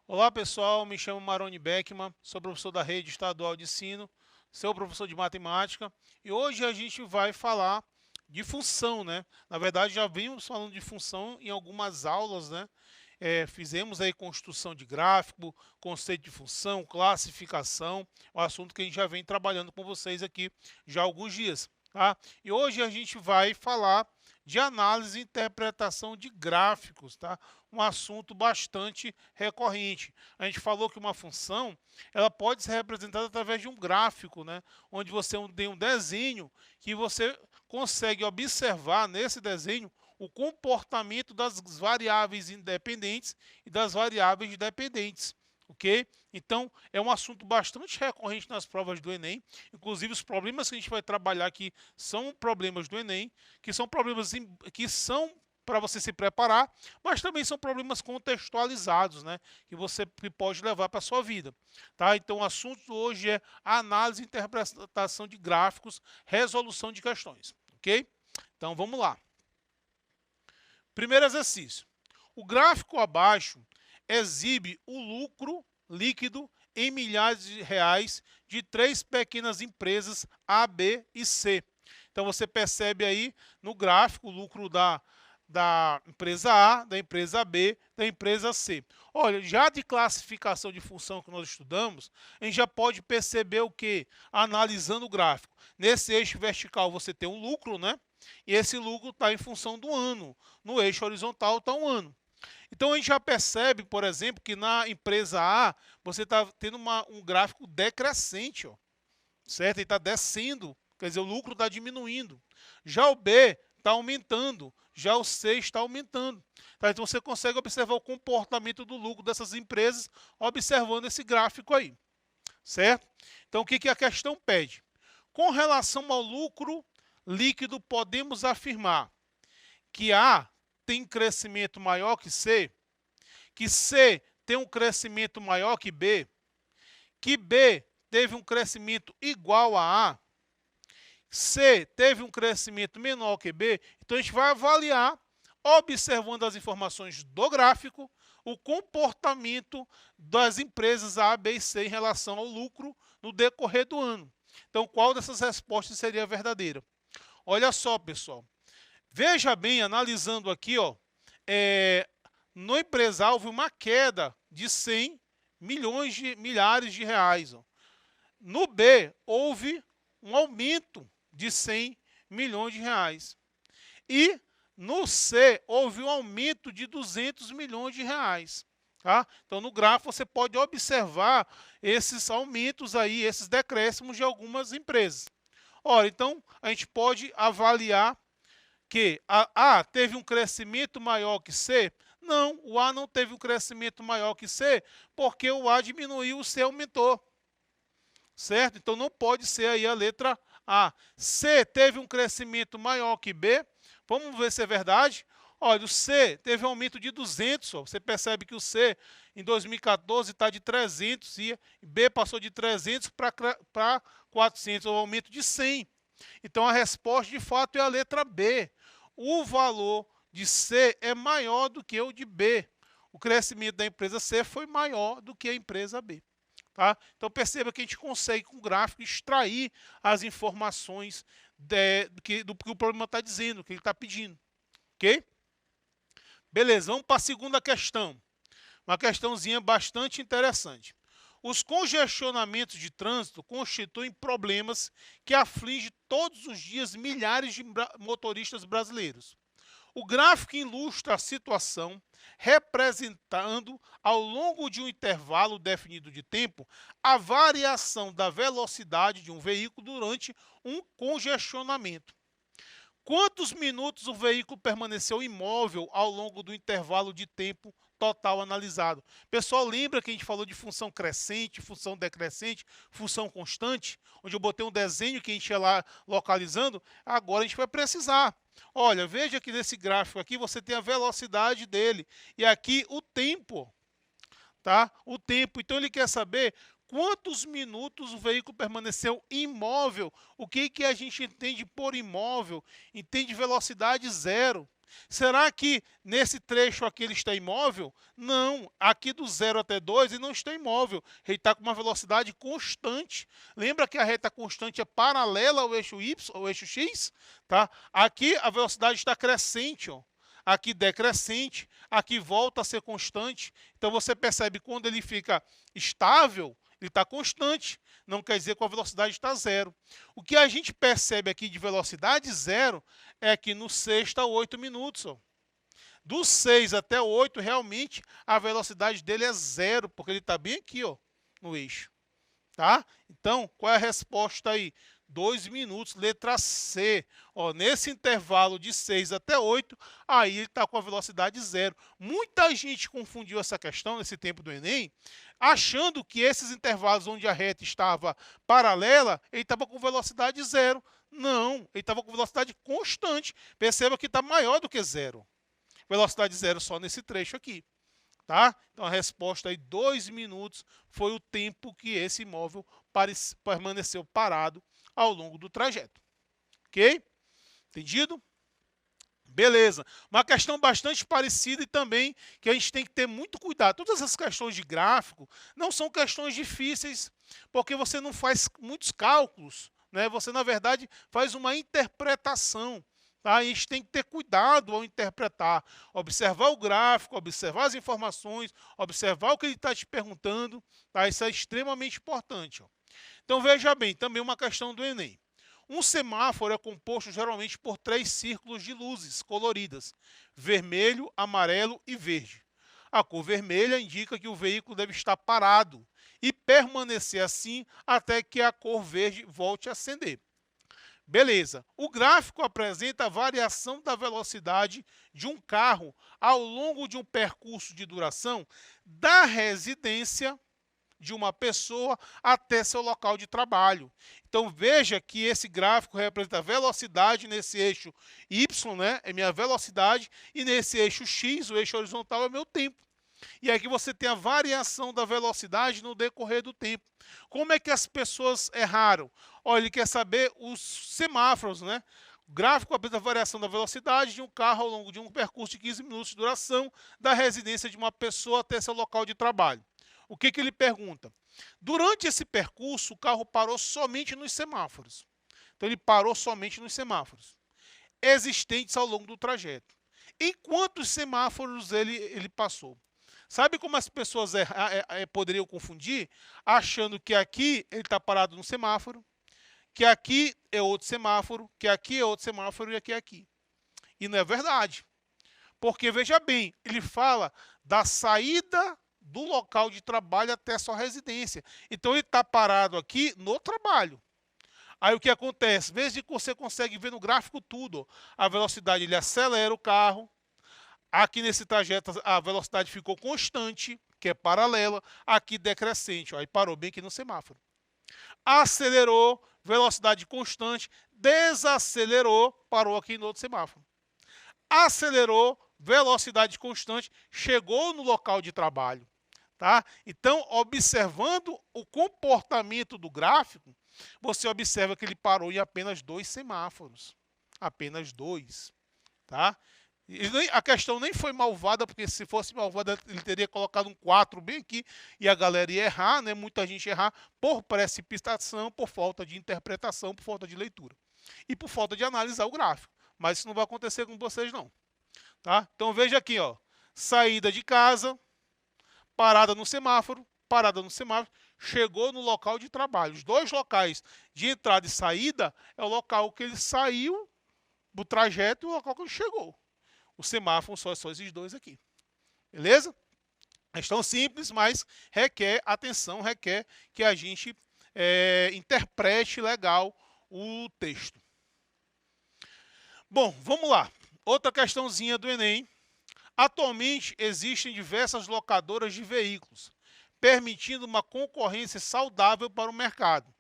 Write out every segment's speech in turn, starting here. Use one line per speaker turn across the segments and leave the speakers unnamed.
Olá pessoal, me chamo Maroni Beckman, sou professor da Rede Estadual de Ensino, sou professor de matemática e hoje a gente vai falar de função, né? Na verdade já vimos falando de função em algumas aulas, né? Fizemos aí construção de gráfico, conceito de função, classificação, um assunto que a gente já vem trabalhando com vocês aqui já há alguns dias, tá? E hoje a gente vai falar de análise e interpretação de gráficos, tá? Um assunto bastante recorrente. A gente falou que uma função, ela pode ser representada através de um gráfico, né? Onde você tem um desenho que você consegue observar nesse desenho o comportamento das variáveis independentes e das variáveis dependentes, ok? Então, é um assunto bastante recorrente nas provas do Enem, inclusive os problemas que a gente vai trabalhar aqui são problemas do Enem, que são problemas que são para você se preparar, mas também são problemas contextualizados, né, que você pode levar para a sua vida, tá? Então, o assunto hoje é análise e interpretação de gráficos, resolução de questões, ok? Então, vamos lá. Primeiro exercício. O gráfico abaixo exibe o lucro líquido em milhares de reais de 3 pequenas empresas A, B e C. Então você percebe aí no gráfico o lucro da empresa A, da empresa B, da empresa C. Olha, já de classificação de função que nós estudamos, a gente já pode perceber o que? Analisando o gráfico. Nesse eixo vertical você tem um lucro, né? E esse lucro está em função do ano. No eixo horizontal está um ano. Então, a gente já percebe, por exemplo, que na empresa A, você está tendo um gráfico decrescente, ó, certo? Ele está descendo, quer dizer, o lucro está diminuindo. Já o B está aumentando, já o C está aumentando. Tá? Então, você consegue observar o comportamento do lucro dessas empresas observando esse gráfico aí, certo? Então, o que a questão pede? Com relação ao lucro líquido, podemos afirmar que A tem crescimento maior que C tem um crescimento maior que B teve um crescimento igual a A, C teve um crescimento menor que B. Então, a gente vai avaliar, observando as informações do gráfico, o comportamento das empresas A, B e C em relação ao lucro no decorrer do ano. Então, qual dessas respostas seria verdadeira? Olha só, pessoal. Veja bem, analisando aqui, ó, no empresarial houve uma queda de 100 milhares de reais. Ó. No B, houve um aumento de 100 milhões de reais. E no C, houve um aumento de 200 milhões de reais. Tá? Então, no gráfico, você pode observar esses aumentos aí, esses decréscimos de algumas empresas. Ora, então, a gente pode avaliar que a teve um crescimento maior que C? Não, o A não teve um crescimento maior que C, porque o A diminuiu, o C aumentou. Certo? Então, não pode ser aí a letra A. C teve um crescimento maior que B. Vamos ver se é verdade. Olha, o C teve um aumento de 200. Ó. Você percebe que o C, em 2014, está de 300 e B passou de 300 para 400, um aumento de 100. Então, a resposta, de fato, é a letra B. O valor de C é maior do que o de B. O crescimento da empresa C foi maior do que a empresa B. Tá? Então, perceba que a gente consegue, com o gráfico, extrair as informações do que o problema está dizendo, do que ele está pedindo. Ok? Beleza, vamos para a segunda questão. Uma questãozinha bastante interessante. Os congestionamentos de trânsito constituem problemas que afligem todos os dias milhares de motoristas brasileiros. O gráfico ilustra a situação representando, ao longo de um intervalo definido de tempo, a variação da velocidade de um veículo durante um congestionamento. Quantos minutos o veículo permaneceu imóvel ao longo do intervalo de tempo total analisado? Pessoal, lembra que a gente falou de função crescente, função decrescente, função constante? Onde eu botei um desenho que a gente ia lá localizando. Agora a gente vai precisar. Olha, veja que nesse gráfico aqui você tem a velocidade dele. E aqui o tempo. Tá? O tempo. Então ele quer saber quantos minutos o veículo permaneceu imóvel. O que a gente entende por imóvel? Entende velocidade zero. Será que nesse trecho aqui ele está imóvel? Não, aqui do 0 até 2 ele não está imóvel, ele está com uma velocidade constante. Lembra que a reta constante é paralela ao eixo Y, ao eixo X? Tá? Aqui a velocidade está crescente, ó. Aqui decrescente, aqui volta a ser constante. Então você percebe quando ele fica estável, ele está constante, não quer dizer que a velocidade está zero. O que a gente percebe aqui de velocidade zero é que no 6 está 8 minutos. Ó. Do 6 até 8, realmente, a velocidade dele é zero, porque ele está bem aqui, ó, no eixo. Tá? Então, qual é a resposta aí? 2 minutos, letra C. Ó, nesse intervalo de 6 até 8, aí ele está com a velocidade zero. Muita gente confundiu essa questão nesse tempo do Enem, achando que esses intervalos onde a reta estava paralela, ele estava com velocidade zero. Não, ele estava com velocidade constante. Perceba que está maior do que zero. Velocidade zero só nesse trecho aqui. Tá? Então a resposta aí, 2 minutos, foi o tempo que esse imóvel permaneceu parado ao longo do trajeto. Ok? Entendido? Beleza. Uma questão bastante parecida e também que a gente tem que ter muito cuidado. Todas essas questões de gráfico não são questões difíceis, porque você não faz muitos cálculos, né? Você, na verdade, faz uma interpretação. Tá? A gente tem que ter cuidado ao interpretar, observar o gráfico, observar as informações, observar o que ele está te perguntando. Tá? Isso é extremamente importante. Ó. Então, veja bem, também uma questão do Enem. Um semáforo é composto geralmente por 3 círculos de luzes coloridas, vermelho, amarelo e verde. A cor vermelha indica que o veículo deve estar parado e permanecer assim até que a cor verde volte a acender. Beleza. O gráfico apresenta a variação da velocidade de um carro ao longo de um percurso de duração da residência de uma pessoa até seu local de trabalho. Então veja que esse gráfico representa a velocidade nesse eixo Y, né, é minha velocidade, e nesse eixo X, o eixo horizontal, é meu tempo. E aqui você tem a variação da velocidade no decorrer do tempo. Como é que as pessoas erraram? Olha, ele quer saber os semáforos, né? O gráfico apresenta a variação da velocidade de um carro ao longo de um percurso de 15 minutos de duração da residência de uma pessoa até seu local de trabalho. O que ele pergunta? Durante esse percurso, o carro parou somente nos semáforos. Então, ele parou somente nos semáforos existentes ao longo do trajeto. Em quantos semáforos ele passou? Sabe como as pessoas poderiam confundir? Achando que aqui ele está parado no semáforo, que aqui é outro semáforo, que aqui é outro semáforo e aqui é aqui. E não é verdade. Porque, veja bem, ele fala da saída do local de trabalho até a sua residência. Então, ele está parado aqui no trabalho. Aí, o que acontece? Veja que você consegue ver no gráfico tudo. Ó. A velocidade, ele acelera o carro. Aqui nesse trajeto, a velocidade ficou constante, que é paralela. Aqui, decrescente. Ó. Aí, parou bem aqui no semáforo. Acelerou, velocidade constante. Desacelerou, parou aqui no outro semáforo. Acelerou, velocidade constante, chegou no local de trabalho. Tá? Então, observando o comportamento do gráfico, você observa que ele parou em apenas 2 semáforos. Apenas 2. Tá? A questão nem foi malvada, porque se fosse malvada, ele teria colocado um 4 bem aqui e a galera ia errar, né? Muita gente ia errar por precipitação, por falta de interpretação, por falta de leitura. E por falta de analisar o gráfico. Mas isso não vai acontecer com vocês, não. Tá? Então, veja aqui, ó, saída de casa, parada no semáforo, chegou no local de trabalho. Os 2 locais de entrada e saída é o local que ele saiu do trajeto e o local que ele chegou. O semáforo só esses 2 aqui. Beleza? Questão simples, mas requer atenção, requer que a gente interprete legal o texto. Bom, vamos lá. Outra questãozinha do Enem. Atualmente, existem diversas locadoras de veículos, permitindo uma concorrência saudável para o mercado,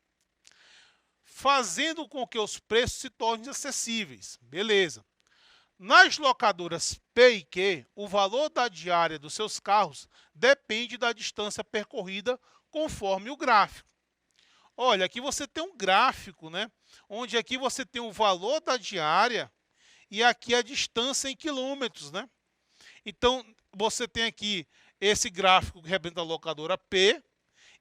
fazendo com que os preços se tornem acessíveis. Beleza. Nas locadoras P e Q, o valor da diária dos seus carros depende da distância percorrida conforme o gráfico. Olha, aqui você tem um gráfico, né? Onde aqui você tem o valor da diária e aqui a distância em quilômetros, né? Então, você tem aqui esse gráfico que representa a locadora P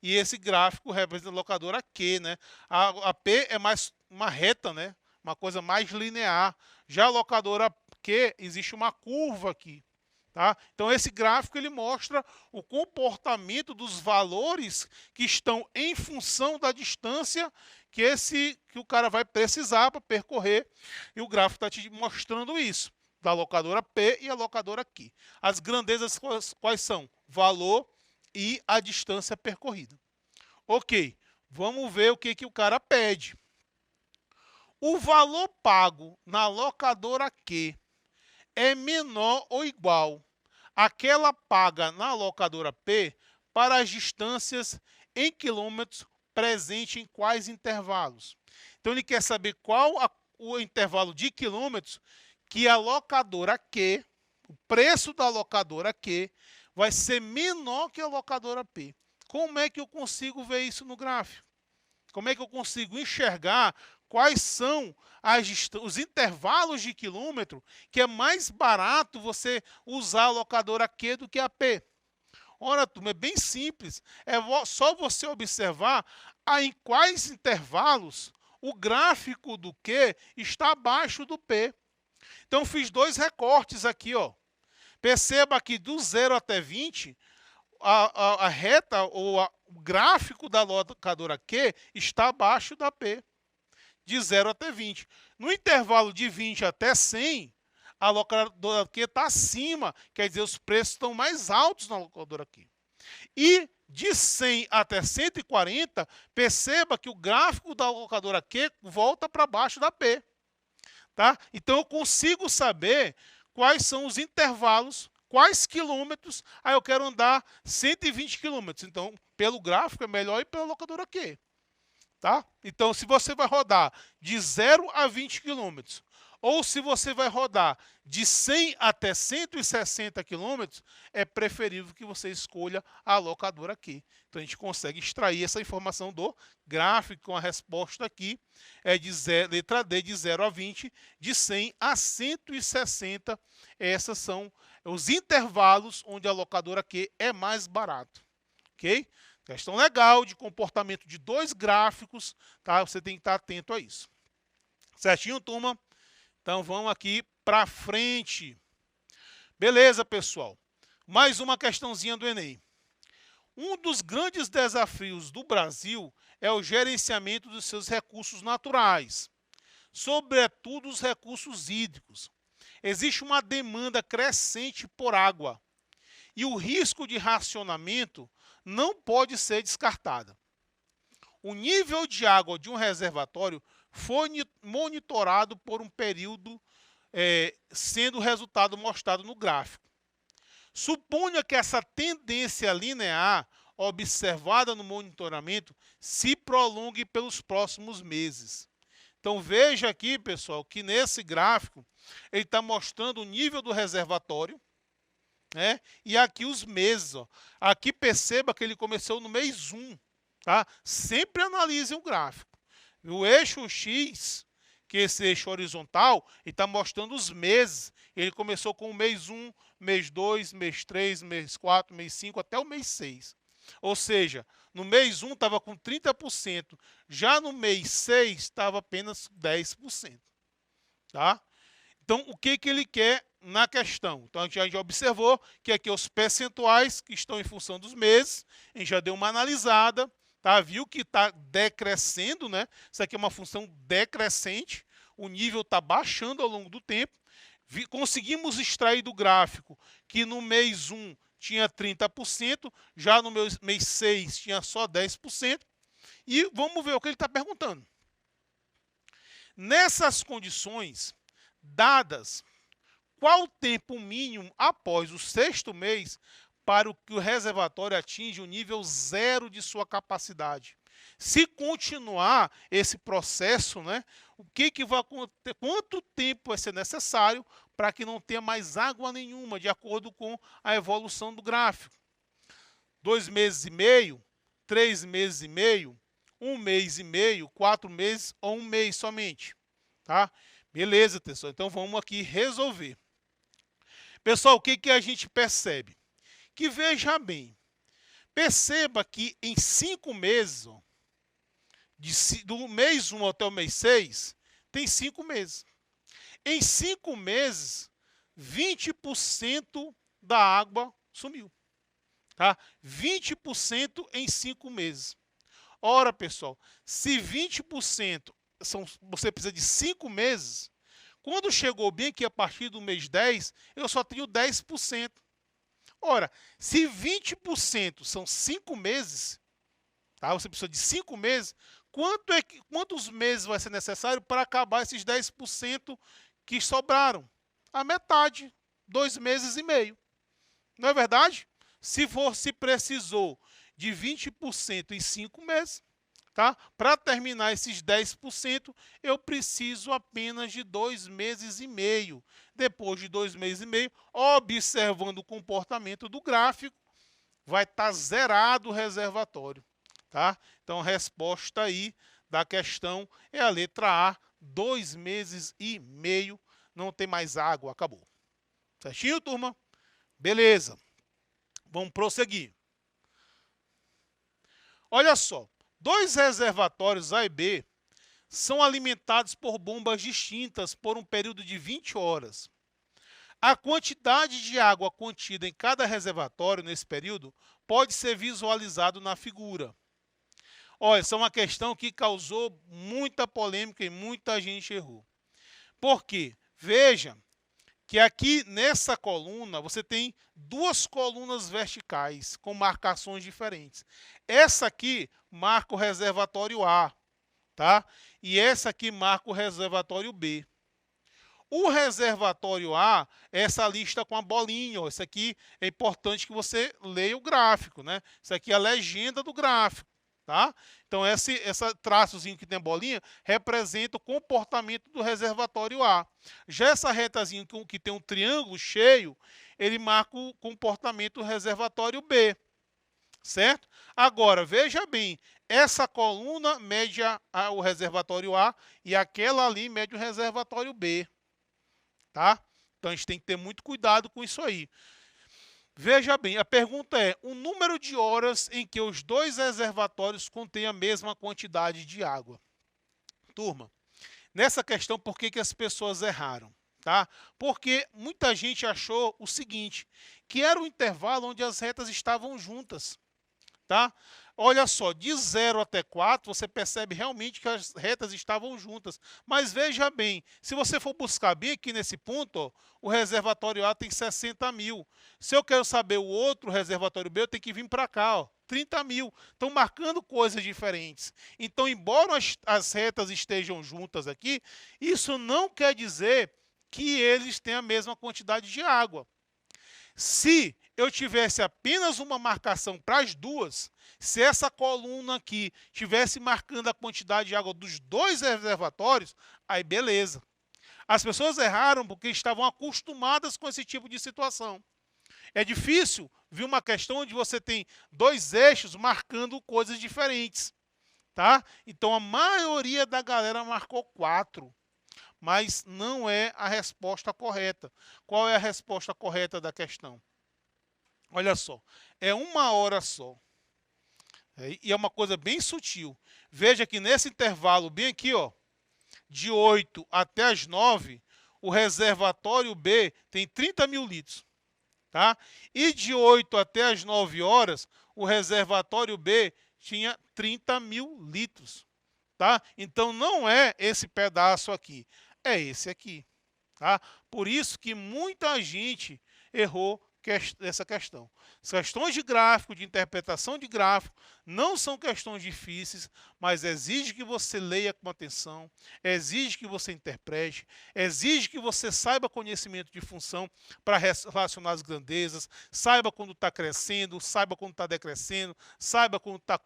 e esse gráfico representa a locadora Q, né? A P é mais uma reta, né? Uma coisa mais linear. Já a locadora Q, existe uma curva aqui. Tá? Então, esse gráfico ele mostra o comportamento dos valores que estão em função da distância que o cara vai precisar para percorrer. E o gráfico está te mostrando isso, da locadora P e a locadora Q. As grandezas quais são? Valor e a distância percorrida. Ok, vamos ver o que o cara pede. O valor pago na locadora Q é menor ou igual àquela paga na locadora P para as distâncias em quilômetros presente em quais intervalos. Então, ele quer saber qual o intervalo de quilômetros que a locadora Q, o preço da locadora Q, vai ser menor que a locadora P. Como é que eu consigo ver isso no gráfico? Como é que eu consigo enxergar quais são os intervalos de quilômetro que é mais barato você usar a locadora Q do que a P? Ora, turma, é bem simples. É só você observar em quais intervalos o gráfico do Q está abaixo do P. Então, fiz dois recortes aqui, ó. Perceba que do 0 até 20, a reta ou o gráfico da locadora Q está abaixo da P, de 0 até 20. No intervalo de 20 até 100, a locadora Q está acima, quer dizer, os preços estão mais altos na locadora Q. E de 100 até 140, perceba que o gráfico da locadora Q volta para baixo da P. Tá? Então, eu consigo saber quais são os intervalos, quais quilômetros, eu quero andar 120 quilômetros. Então, pelo gráfico, é melhor ir pela locadora Q. Tá? Então, se você vai rodar de 0 a 20 quilômetros, ou se você vai rodar de 100 até 160 quilômetros, é preferível que você escolha a locadora Q. Então, a gente consegue extrair essa informação do gráfico com a resposta aqui, letra D, de 0 a 20, de 100 a 160. Esses são os intervalos onde a locadora Q é mais barato. Ok? Questão legal de comportamento de dois gráficos, tá? Você tem que estar atento a isso. Certinho, turma? Então, vamos aqui para frente. Beleza, pessoal? Mais uma questãozinha do Enem. Um dos grandes desafios do Brasil é o gerenciamento dos seus recursos naturais, sobretudo os recursos hídricos. Existe uma demanda crescente por água e o risco de racionamento não pode ser descartado. O nível de água de um reservatório foi monitorado por um período, sendo o resultado mostrado no gráfico. Suponha que essa tendência linear observada no monitoramento se prolongue pelos próximos meses. Então, veja aqui, pessoal, que nesse gráfico ele está mostrando o nível do reservatório, né? E aqui os meses. Ó. Aqui perceba que ele começou no mês 1. Tá? Sempre analise o gráfico. O eixo X, que é esse eixo horizontal, ele está mostrando os meses. Ele começou com o mês 1, mês 2, mês 3, mês 4, mês 5, até o mês 6. Ou seja, no mês 1 estava com 30%, já no mês 6 estava apenas 10%. Tá? Então, o que ele quer na questão? Então, a gente já observou que aqui os percentuais que estão em função dos meses, a gente já deu uma analisada, tá? Viu que está decrescendo, né? Isso aqui é uma função decrescente, o nível está baixando ao longo do tempo. Conseguimos extrair do gráfico que no mês 1 tinha 30%, já no mês 6 tinha só 10%. E vamos ver o que ele está perguntando. Nessas condições dadas, qual o tempo mínimo após o 6º mês para que o reservatório atinja o nível 0 de sua capacidade? Se continuar esse processo, né, o que vai acontecer? Quanto tempo vai ser necessário para que não tenha mais água nenhuma, de acordo com a evolução do gráfico? 2 meses e meio, 3 meses e meio, 1 mês e meio, 4 meses ou 1 mês somente, tá? Beleza, pessoal? Então, vamos aqui resolver. Pessoal, o que a gente percebe? Que, veja bem, perceba que em 5 meses, ó, do mês 1 até o mês 6, tem 5 meses. Em 5 meses, 20% da água sumiu. Tá? 20% em 5 meses. Ora, pessoal, se 20% você precisa de 5 meses, quando chegou bem aqui a partir do mês 10, eu só tenho 10%. Ora, se 20% são 5 meses, tá? Você precisa de 5 meses, quantos meses vai ser necessário para acabar esses 10% que sobraram? A metade, 2 meses e meio. Não é verdade? Se precisou de 20% em 5 meses, tá? Para terminar esses 10%, eu preciso apenas de 2 meses e meio. Depois de 2 meses e meio, observando o comportamento do gráfico, vai estar zerado o reservatório, tá? Então, a resposta aí da questão é a letra A, 2 meses e meio, não tem mais água, acabou. Certinho, turma? Beleza. Vamos prosseguir. Olha só, 2 reservatórios A e B são alimentados por bombas distintas por um período de 20 horas. A quantidade de água contida em cada reservatório nesse período pode ser visualizado na figura. Olha, essa é uma questão que causou muita polêmica e muita gente errou. Por quê? Veja que aqui nessa coluna você tem 2 colunas verticais com marcações diferentes. Essa aqui marca o reservatório A, tá? E essa aqui marca o reservatório B. O reservatório A é essa lista com a bolinha, ó. Isso aqui é importante que você leia o gráfico, né? Isso aqui é a legenda do gráfico, tá? Então, esse traçozinho que tem a bolinha representa o comportamento do reservatório A. Já essa retazinha que tem um triângulo cheio, ele marca o comportamento do reservatório B, certo? Agora, veja bem, essa coluna mede o reservatório A e aquela ali mede o reservatório B, tá? Então, a gente tem que ter muito cuidado com isso aí. Veja bem, a pergunta é: o número de horas em que os 2 reservatórios contêm a mesma quantidade de água. Turma, nessa questão, por que as pessoas erraram? Tá? Porque muita gente achou o seguinte, que era o intervalo onde as retas estavam juntas. Tá? Olha só, de 0 até 4, você percebe realmente que as retas estavam juntas. Mas veja bem, se você for buscar bem aqui nesse ponto, ó, o reservatório A tem 60 mil. Se eu quero saber o outro reservatório B, eu tenho que vir para cá, ó, 30 mil. Estão marcando coisas diferentes. Então, embora as retas estejam juntas aqui, isso não quer dizer que eles têm a mesma quantidade de água. Se eu tivesse apenas uma marcação para as duas, se essa coluna aqui tivesse marcando a quantidade de água dos 2 reservatórios, aí beleza. As pessoas erraram porque estavam acostumadas com esse tipo de situação. É difícil ver uma questão onde você tem 2 eixos marcando coisas diferentes, tá? Então, a maioria da galera marcou 4. Mas não é a resposta correta. Qual é a resposta correta da questão? Olha só, é 1 hora só. E é uma coisa bem sutil. Veja que nesse intervalo, bem aqui, ó, de 8 até as 9, o reservatório B tem 30 mil litros. Tá? E de 8 até as 9 horas, o reservatório B tinha 30 mil litros. Tá? Então, não é esse pedaço aqui, é esse aqui. Tá? Por isso que muita gente errou essa questão. As questões de gráfico, de interpretação de gráfico, não são questões difíceis, mas exige que você leia com atenção, exige que você interprete, exige que você saiba conhecimento de função para relacionar as grandezas, saiba quando está crescendo, saiba quando está decrescendo, saiba quando está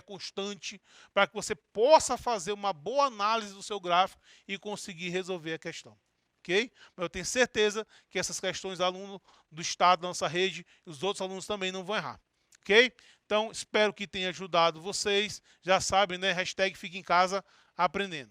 constante, para que você possa fazer uma boa análise do seu gráfico e conseguir resolver a questão. Ok? Mas eu tenho certeza que essas questões, aluno do estado da nossa rede, e os outros alunos também não vão errar. Ok? Então, Então, espero que tenha ajudado vocês. Já sabem, né? Hashtag fique em casa aprendendo.